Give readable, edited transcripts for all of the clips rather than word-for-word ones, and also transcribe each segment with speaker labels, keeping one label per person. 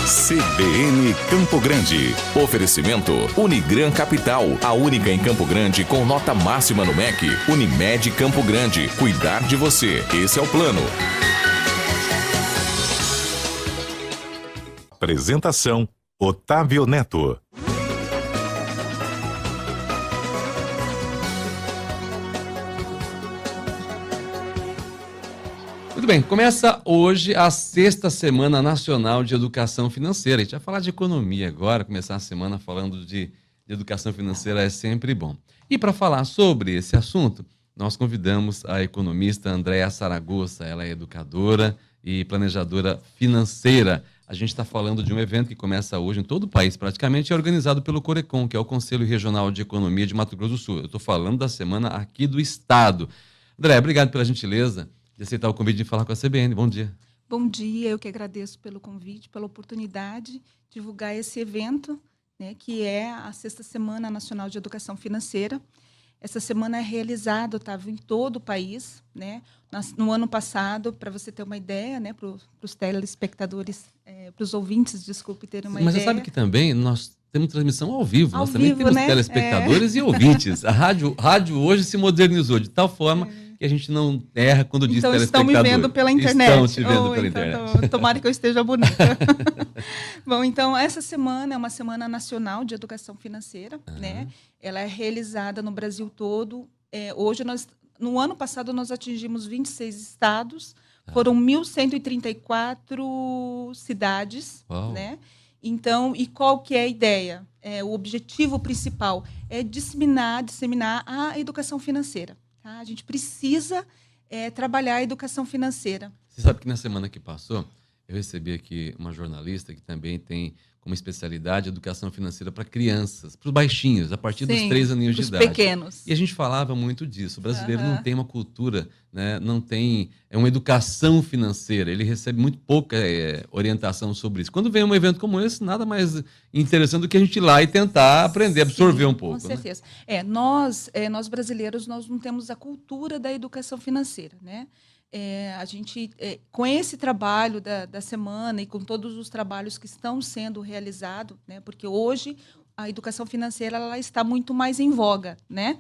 Speaker 1: CBN Campo Grande. Oferecimento Unigran Capital, a única em Campo Grande com nota máxima no MEC. Unimed Campo Grande, cuidar de você. Esse é o plano. Apresentação, Otávio Neto.
Speaker 2: Muito bem, começa hoje a 6ª Semana Nacional de Educação Financeira. A gente vai falar de economia agora, começar a semana falando de educação financeira é sempre bom. E para falar sobre esse assunto, nós convidamos a economista Andréa Saragossa. Ela é educadora e planejadora financeira. A gente está falando de um evento que começa hoje em todo o país, praticamente, é organizado pelo Corecon, que é o Conselho Regional de Economia de Mato Grosso do Sul. Eu estou falando da semana aqui do Estado. André, obrigado pela gentileza de aceitar o convite de falar com a CBN. Bom dia.
Speaker 3: Bom dia, eu que agradeço pelo convite, pela oportunidade de divulgar esse evento, né, que é a 6ª Semana Nacional de Educação Financeira. Essa semana é realizada, Otávio, em todo o país, né? No ano passado, para você ter uma ideia, né, para os telespectadores, para os ouvintes, desculpe, terem uma
Speaker 2: ideia.
Speaker 3: Mas
Speaker 2: você sabe que também nós temos transmissão ao vivo. Nós também
Speaker 3: vivo,
Speaker 2: temos,
Speaker 3: né?
Speaker 2: telespectadores e ouvintes. A rádio hoje se modernizou de tal forma que a gente não erra quando diz
Speaker 3: então,
Speaker 2: telespectador.
Speaker 3: Estão me vendo pela internet.
Speaker 2: Estão te vendo pela internet.
Speaker 3: Tomara que eu esteja bonita. Bom, então, essa semana é uma semana nacional de educação financeira, né? Ela é realizada no Brasil todo. Hoje, no ano passado, nós atingimos 26 estados, foram 1.134 cidades, né? Então, e qual que é a ideia? O objetivo principal é disseminar a educação financeira. Tá? A gente precisa trabalhar a educação financeira.
Speaker 2: Você sabe que na semana que passou, eu recebi aqui uma jornalista que também tem como especialidade educação financeira para crianças, para os baixinhos, a partir dos 3 aninhos de idade.
Speaker 3: Pequenos.
Speaker 2: E a gente falava muito disso. O brasileiro não tem uma cultura, né? Não tem uma educação financeira. Ele recebe muito pouca orientação sobre isso. Quando vem um evento como esse, nada mais interessante do que a gente ir lá e tentar aprender, absorver um pouco.
Speaker 3: Com certeza. Né? Nós brasileiros, nós não temos a cultura da educação financeira, né? A gente, com esse trabalho da semana e com todos os trabalhos que estão sendo realizados, né, porque hoje a educação financeira ela está muito mais em voga, né?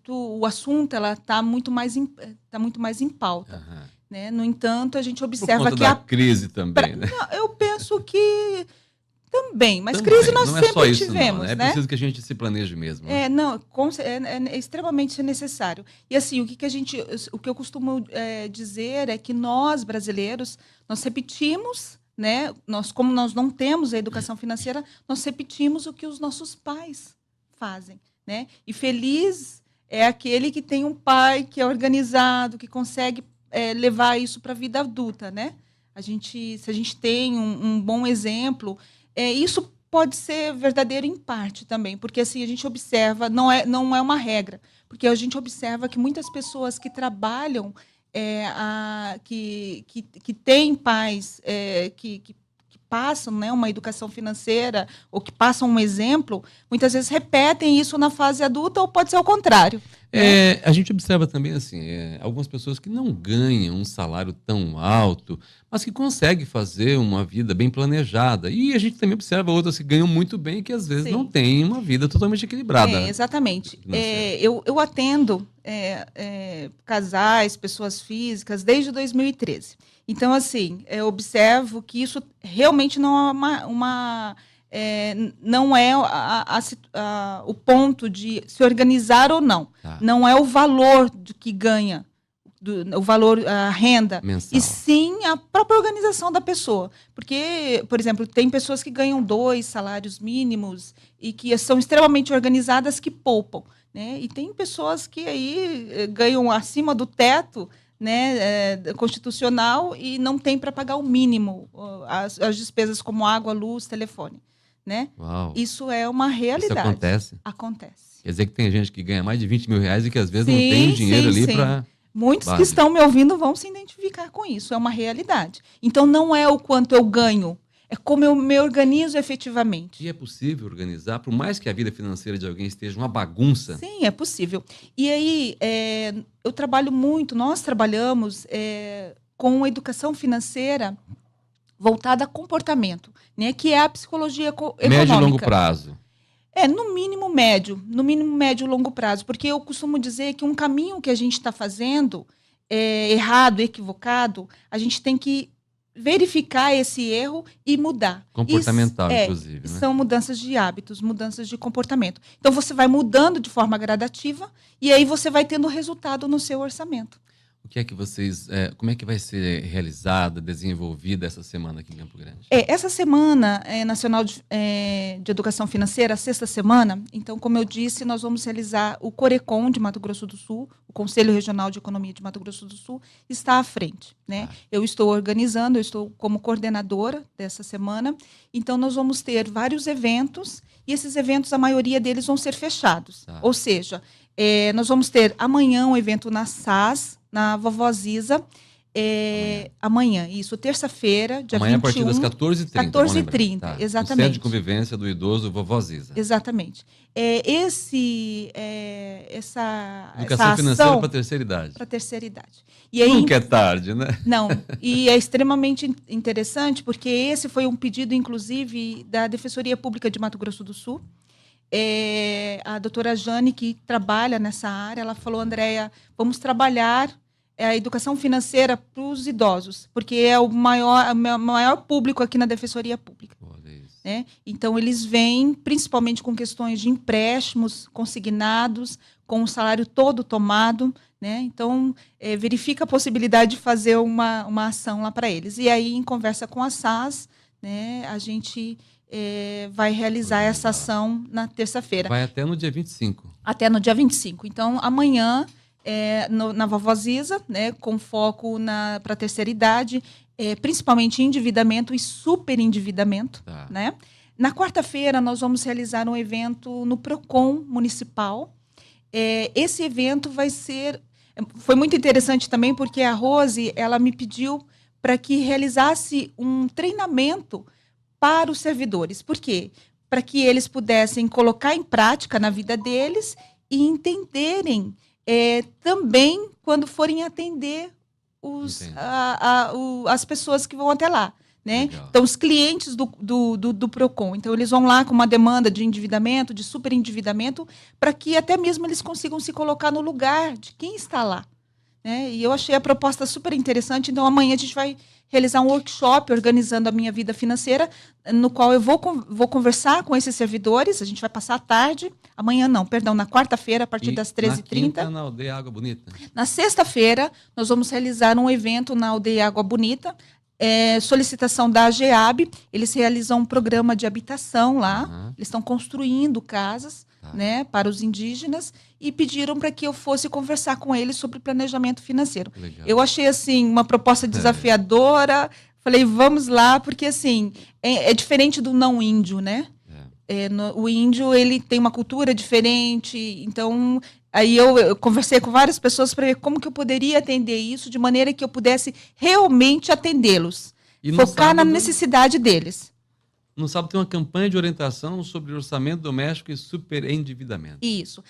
Speaker 3: O assunto está muito mais em pauta. Né? No entanto, a gente observa
Speaker 2: por conta
Speaker 3: que
Speaker 2: da crise também, né?
Speaker 3: Não, eu penso que também, mas crise nós sempre tivemos,
Speaker 2: né? É preciso que a gente se planeje mesmo. Né?
Speaker 3: É extremamente necessário. E assim, o que eu costumo dizer é que nós, brasileiros, nós repetimos, né? Como nós não temos a educação financeira, nós repetimos o que os nossos pais fazem, né? E feliz é aquele que tem um pai que é organizado, que consegue levar isso para a vida adulta, né? Se a gente tem um bom exemplo, isso pode ser verdadeiro em parte também, porque assim a gente observa, não é uma regra, porque a gente observa que muitas pessoas que trabalham, que têm pais que passam, né, uma educação financeira ou que passam um exemplo, muitas vezes repetem isso na fase adulta ou pode ser o contrário.
Speaker 2: A gente observa também assim, algumas pessoas que não ganham um salário tão alto, mas que conseguem fazer uma vida bem planejada. E a gente também observa outras que ganham muito bem e que às vezes não têm uma vida totalmente equilibrada.
Speaker 3: Exatamente. Eu atendo casais, pessoas físicas, desde 2013. Então, assim, eu observo que isso realmente não é não é o ponto de se organizar ou não. Não é o valor do que ganha, o valor, a renda,
Speaker 2: mensal.
Speaker 3: E sim a própria organização da pessoa. Porque, por exemplo, tem pessoas que ganham 2 salários mínimos e que são extremamente organizadas, que poupam. Né? E tem pessoas que aí ganham acima do teto, né, constitucional e não tem para pagar o mínimo, as despesas como água, luz, telefone. Né? Isso é uma realidade.
Speaker 2: Isso acontece?
Speaker 3: Acontece.
Speaker 2: Quer dizer que tem gente que ganha mais de 20 mil reais e que às vezes não tem dinheiro ali para...
Speaker 3: Muitos que estão me ouvindo vão se identificar com isso, é uma realidade. Então não é o quanto eu ganho, é como eu me organizo efetivamente.
Speaker 2: E é possível organizar, por mais que a vida financeira de alguém esteja uma bagunça?
Speaker 3: Sim, é possível. E aí, eu trabalho muito, nós trabalhamos com educação financeira voltada a comportamento, né, que é a psicologia econômica.
Speaker 2: Médio e longo prazo.
Speaker 3: No mínimo médio e longo prazo, porque eu costumo dizer que um caminho que a gente está fazendo errado, equivocado, a gente tem que verificar esse erro e mudar.
Speaker 2: Comportamental, inclusive, né?
Speaker 3: São mudanças de hábitos, mudanças de comportamento. Então, você vai mudando de forma gradativa e aí você vai tendo resultado no seu orçamento.
Speaker 2: O que é que vocês, como é que vai ser realizada, desenvolvida essa semana aqui em Campo Grande?
Speaker 3: Essa semana nacional de educação financeira, a sexta semana, então, como eu disse, nós vamos realizar o Corecon de Mato Grosso do Sul, o Conselho Regional de Economia de Mato Grosso do Sul está à frente, né? Eu estou organizando, eu estou como coordenadora dessa semana, então nós vamos ter vários eventos e esses eventos, a maioria deles vão ser fechados, ou seja, nós vamos ter amanhã um evento na SAS, na Vovó Ziza, amanhã, isso, terça-feira, dia 21.
Speaker 2: Amanhã a partir das 14h30.
Speaker 3: 14h30,
Speaker 2: tá.
Speaker 3: exatamente.
Speaker 2: O Centro de Convivência do Idoso Vovó Ziza.
Speaker 3: Exatamente.
Speaker 2: Educação
Speaker 3: essa
Speaker 2: financeira
Speaker 3: ação
Speaker 2: para a terceira idade.
Speaker 3: Para a terceira idade. E aí,
Speaker 2: Nunca é tarde, né?
Speaker 3: Não, e é extremamente interessante, porque esse foi um pedido, inclusive, da Defensoria Pública de Mato Grosso do Sul. A doutora Jane, que trabalha nessa área, ela falou, Andréia, vamos trabalhar a educação financeira para os idosos, porque é o maior público aqui na Defensoria Pública. Né? Então, eles vêm principalmente com questões de empréstimos consignados, com o salário todo tomado, né? Então, verifica a possibilidade de fazer uma ação lá para eles. E aí, em conversa com a SAS, né, a gente vai realizar essa ação na terça-feira.
Speaker 2: Vai até no dia 25.
Speaker 3: Até no dia 25. Então, amanhã, na Vovó Ziza, né, com foco para a terceira idade, principalmente endividamento e superendividamento.
Speaker 2: Tá.
Speaker 3: Né? Na quarta-feira, nós vamos realizar um evento no PROCON municipal. Esse evento foi muito interessante também, porque a Rose, ela me pediu para que realizasse um treinamento para os servidores. Por quê? Para que eles pudessem colocar em prática na vida deles e entenderem também quando forem atender as pessoas que vão até lá. Né? Então, os clientes do PROCON. Então, eles vão lá com uma demanda de endividamento, de superendividamento, para que até mesmo eles consigam se colocar no lugar de quem está lá. Né? E eu achei a proposta super interessante. Então, amanhã a gente vai realizar um workshop organizando a minha vida financeira, no qual eu vou conversar com esses servidores. A gente vai passar a tarde. Amanhã não, perdão, na quarta-feira, a partir das 13h30. Na
Speaker 2: quinta, na Aldeia Água Bonita.
Speaker 3: Na sexta-feira, nós vamos realizar um evento na Aldeia Água Bonita, solicitação da AGEAB. Eles realizam um programa de habitação lá, eles estão construindo casas, né, para os indígenas, e pediram para que eu fosse conversar com eles sobre planejamento financeiro. Legal. Eu achei assim uma proposta desafiadora, falei, vamos lá, porque assim, é diferente do não índio, né? O índio, ele tem uma cultura diferente, então aí eu conversei com várias pessoas para ver como que eu poderia atender isso de maneira que eu pudesse realmente atendê-los, focar na necessidade deles.
Speaker 2: No sábado tem uma campanha de orientação sobre orçamento doméstico e superendividamento.
Speaker 3: Isso.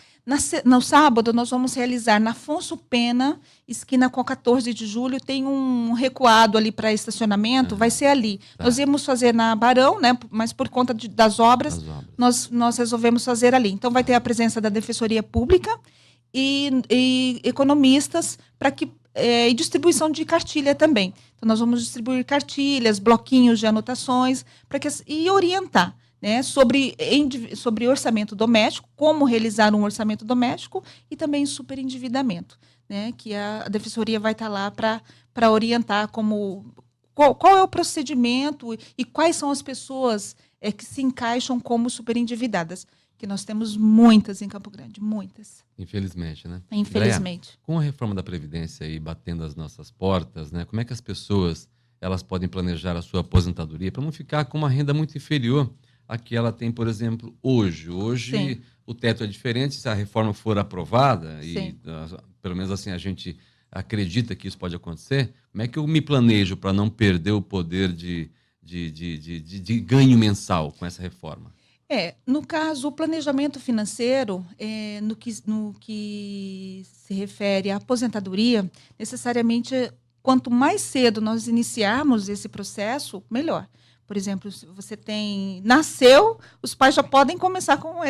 Speaker 3: No sábado, nós vamos realizar na Afonso Pena, esquina com a 14 de julho, tem um recuado ali para estacionamento, vai ser ali. Tá. Nós íamos fazer na Barão, né, mas por conta das obras, nós resolvemos fazer ali. Então, vai ter a presença da Defensoria Pública e economistas e distribuição de cartilha também. Então, nós vamos distribuir cartilhas, bloquinhos de anotações, e orientar, né, sobre orçamento doméstico, como realizar um orçamento doméstico e também superendividamento, né, que a Defensoria vai estar lá para orientar qual é o procedimento e quais são as pessoas que se encaixam como superendividadas. Que nós temos muitas em Campo Grande, muitas.
Speaker 2: Infelizmente, né?
Speaker 3: Infelizmente.
Speaker 2: Andréia, com a reforma da Previdência aí batendo as nossas portas, né? Como é que as pessoas elas podem planejar a sua aposentadoria para não ficar com uma renda muito inferior à que ela tem, por exemplo, hoje? Hoje Sim. O teto é diferente, se a reforma for aprovada, Sim. e pelo menos assim a gente acredita que isso pode acontecer, como é que eu me planejo para não perder o poder de ganho mensal com essa reforma?
Speaker 3: No caso, o planejamento financeiro, no que se refere à aposentadoria, necessariamente quanto mais cedo nós iniciarmos esse processo, melhor. Por exemplo, se você nasceu, os pais já podem começar com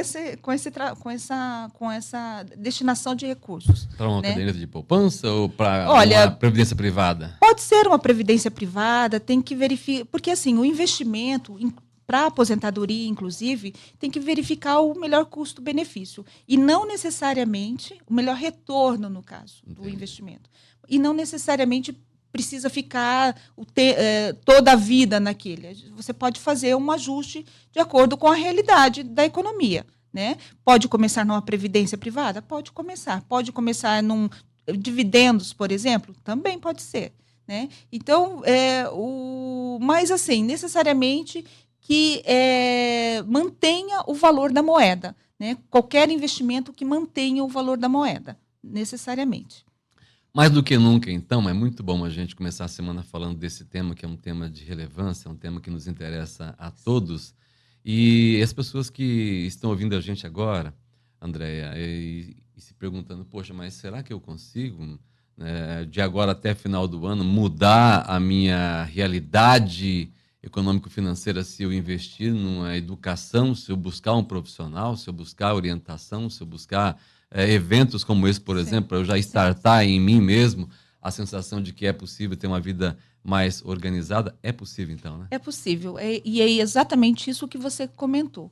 Speaker 3: essa destinação de recursos.
Speaker 2: Para uma
Speaker 3: né?
Speaker 2: caderneta de poupança ou para uma previdência privada?
Speaker 3: Pode ser uma previdência privada, tem que verificar, porque assim, o investimento para a aposentadoria, inclusive, tem que verificar o melhor custo-benefício e não necessariamente o melhor retorno, no caso, do investimento. E não necessariamente precisa ficar toda a vida naquele. Você pode fazer um ajuste de acordo com a realidade da economia. Né? Pode começar numa previdência privada? Pode começar. Pode começar num dividendos, por exemplo? Também pode ser. Né? Então, mas assim, necessariamente que mantenha o valor da moeda. Né? Qualquer investimento que mantenha o valor da moeda, necessariamente.
Speaker 2: Mais do que nunca, então, é muito bom a gente começar a semana falando desse tema, que é um tema de relevância, é um tema que nos interessa a todos. E as pessoas que estão ouvindo a gente agora, Andréia, e se perguntando, poxa, mas será que eu consigo, de agora até final do ano, mudar a minha realidade econômico-financeira se eu investir numa educação, se eu buscar um profissional, se eu buscar orientação, se eu buscar eventos como esse, por exemplo, para eu já startar em mim mesmo a sensação de que é possível ter uma vida mais organizada? É possível, então, né?
Speaker 3: É possível. E é exatamente isso que você comentou.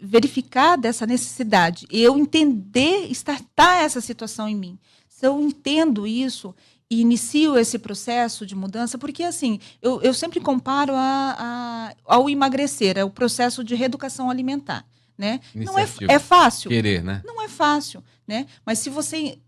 Speaker 3: Verificar dessa necessidade. Eu entender, startar essa situação em mim. Se eu entendo isso e inicio esse processo de mudança, porque assim, eu sempre comparo ao emagrecer, é o processo de reeducação alimentar. Né? Não é fácil.
Speaker 2: Querer, né?
Speaker 3: Não é fácil. Né? Mas se você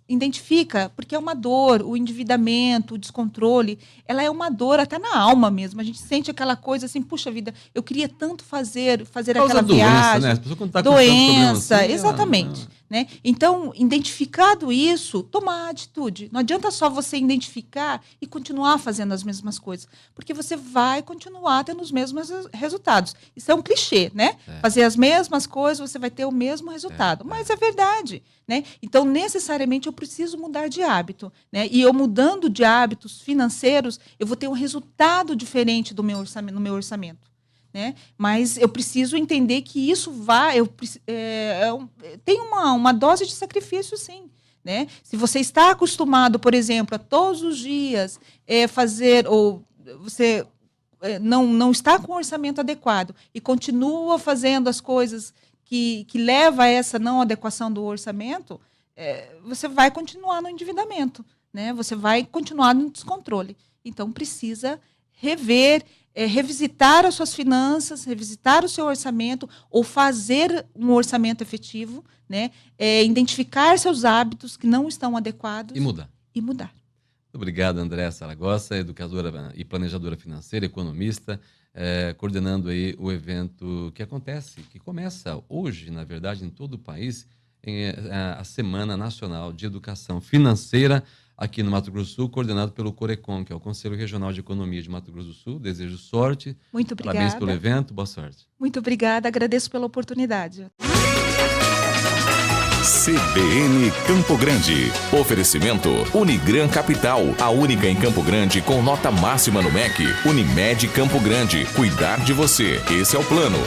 Speaker 3: identifica, porque é uma dor, o endividamento, o descontrole, ela é uma dor até na alma mesmo. A gente sente aquela coisa assim, puxa vida, eu queria tanto fazer aquela viagem.
Speaker 2: Né? As pessoas, quando tá com
Speaker 3: doença,
Speaker 2: assim,
Speaker 3: exatamente. Né? Então, identificado isso, tomar atitude. Não adianta só você identificar e continuar fazendo as mesmas coisas, porque você vai continuar tendo os mesmos resultados. Isso é um clichê, né? Fazer as mesmas coisas, você vai ter o mesmo resultado. Mas é verdade. Né? Então, necessariamente, eu preciso mudar de hábito. Né? E eu mudando de hábitos financeiros, eu vou ter um resultado diferente no meu orçamento. Né? Mas eu preciso entender que isso tem uma dose de sacrifício, sim. Né? Se você está acostumado, por exemplo, a todos os dias fazer, ou você não está com o orçamento adequado e continua fazendo as coisas que leva a essa não adequação do orçamento, você vai continuar no endividamento. Né? Você vai continuar no descontrole. Então, precisa rever, revisitar as suas finanças, revisitar o seu orçamento ou fazer um orçamento efetivo, né? Identificar seus hábitos que não estão adequados.
Speaker 2: E mudar.
Speaker 3: Muito
Speaker 2: obrigado, Andréia Saragossa, educadora e planejadora financeira, economista, coordenando aí o evento que começa hoje, na verdade, em todo o país, a Semana Nacional de Educação Financeira, aqui no Mato Grosso do Sul, coordenado pelo Corecon, que é o Conselho Regional de Economia de Mato Grosso do Sul. Desejo sorte.
Speaker 3: Muito obrigada.
Speaker 2: Parabéns pelo evento, boa sorte.
Speaker 3: Muito obrigada, agradeço pela oportunidade.
Speaker 1: CBN Campo Grande. Oferecimento Unigran Capital, a única em Campo Grande com nota máxima no MEC. Unimed Campo Grande, cuidar de você. Esse é o plano.